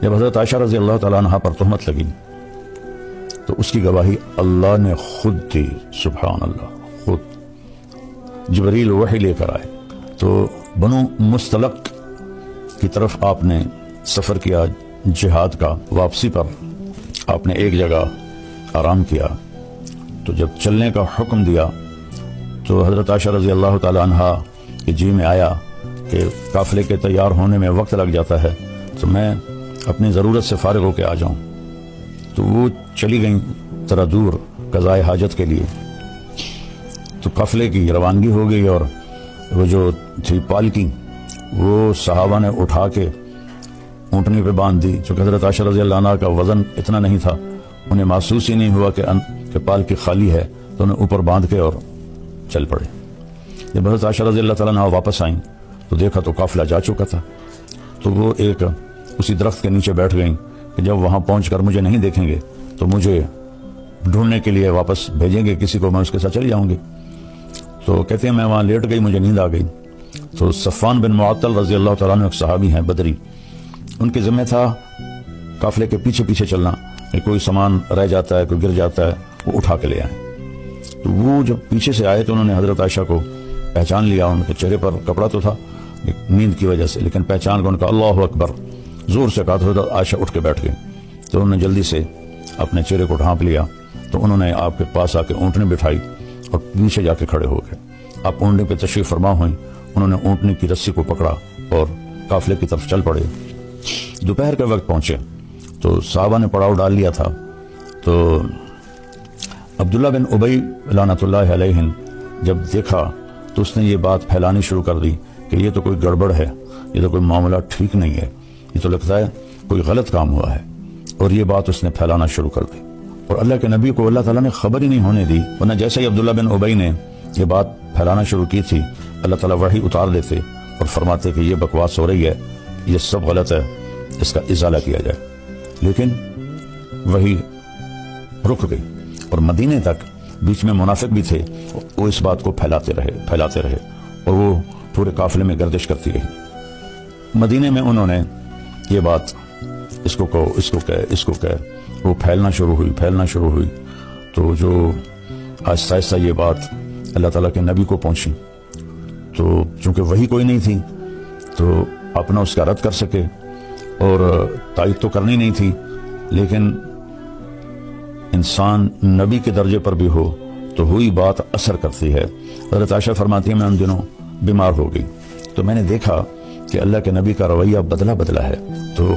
جب حضرت عائشہ رضی اللہ تعالیٰ عنہ پر تہمت لگی تو اس کی گواہی اللہ نے خود دی، سبحان اللہ، خود جبریل وحی لے کر آئے۔ تو بنو مستلق کی طرف آپ نے سفر کیا جہاد کا، واپسی پر آپ نے ایک جگہ آرام کیا، تو جب چلنے کا حکم دیا تو حضرت عائشہ رضی اللہ تعالی عنہا کے جی میں آیا کہ قافلے کے تیار ہونے میں وقت لگ جاتا ہے، تو میں اپنی ضرورت سے فارغ ہو کے آ جاؤں۔ تو وہ چلی گئیں ذرا دور قضائے حاجت کے لیے، تو قافلے کی روانگی ہو گئی، اور وہ جو تھی پالکی وہ صحابہ نے اٹھا کے اونٹنی پہ باندھ دی، چونکہ حضرت عائشہ رضی اللہ عنہ کا وزن اتنا نہیں تھا، انہیں محسوس ہی نہیں ہوا کہ پالکی خالی ہے، تو انہیں اوپر باندھ کے اور چل پڑے۔ جب حضرت عائشہ رضی اللہ تعالیٰ عنہ واپس آئیں تو دیکھا تو قافلہ جا چکا تھا، تو وہ ایک اسی درخت کے نیچے بیٹھ گئیں کہ جب وہاں پہنچ کر مجھے نہیں دیکھیں گے تو مجھے ڈھونڈنے کے لیے واپس بھیجیں گے کسی کو، میں اس کے ساتھ چلی جاؤں گی۔ تو کہتے ہیں میں وہاں لیٹ گئی، مجھے نیند آ گئی۔ تو صفوان بن معطل رضی اللہ تعالیٰ عنہ ایک صحابی ہیں بدری، ان کے ذمہ تھا قافلے کے پیچھے پیچھے چلنا، کہ کوئی سامان رہ جاتا ہے، کوئی گر جاتا ہے، وہ اٹھا کے لے آئیں۔ تو وہ جب پیچھے سے آئے تو انہوں نے حضرت عائشہ کو پہچان لیا، ان کے چہرے پر کپڑا تو تھا نیند کی وجہ سے، لیکن پہچان کر ان کا اللہ اکبر زور سے کہا، تو حضرت عائشہ اٹھ کے بیٹھ گئی۔ تو انہوں نے جلدی سے اپنے چہرے کو ڈھانپ لیا، تو انہوں نے آپ کے پاس آ کے اونٹنی بٹھائی اور پیچھے جا کے کھڑے ہو گئے۔ آپ اونٹنی پہ تشریف فرما ہوئیں، انہوں نے اونٹنی کی رسی کو پکڑا اور قافلے کی طرف چل پڑے۔ دوپہر کے وقت پہنچے تو صحابہ نے پڑاؤ ڈال لیا تھا، تو عبداللہ بن ابی لعنت اللہ علیہ جب دیکھا تو اس نے یہ بات پھیلانی شروع کر دی کہ یہ تو کوئی گڑبڑ ہے، یہ تو کوئی معاملہ ٹھیک نہیں ہے، یہ تو لگتا ہے کوئی غلط کام ہوا ہے، اور یہ بات اس نے پھیلانا شروع کر دی۔ اور اللہ کے نبی کو اللہ تعالیٰ نے خبر ہی نہیں ہونے دی، ورنہ جیسے ہی عبداللہ بن ابی نے یہ بات پھیلانا شروع کی تھی، اللہ تعالیٰ وحی اتار دیتے اور فرماتے کہ یہ بکواس ہو رہی ہے، یہ سب غلط ہے، اس کا ازالہ کیا جائے۔ لیکن وہی رک گئی، اور مدینے تک بیچ میں منافق بھی تھے، وہ اس بات کو پھیلاتے رہے، اور وہ پورے قافلے میں گردش کرتی رہی۔ مدینے میں انہوں نے یہ بات اس کو کہے، وہ پھیلنا شروع ہوئی، تو جو آہستہ آہستہ یہ بات اللہ تعالیٰ کے نبی کو پہنچی، تو چونکہ وہی کوئی نہیں تھی تو اپنا اس کا رد کر سکے، اور تائید تو کرنی نہیں تھی، لیکن انسان نبی کے درجے پر بھی ہو تو ہوئی بات اثر کرتی ہے۔ حضرت عائشہ فرماتی ہے میں ان دنوں بیمار ہو گئی، تو میں نے دیکھا کہ اللہ کے نبی کا رویہ بدلا ہے، تو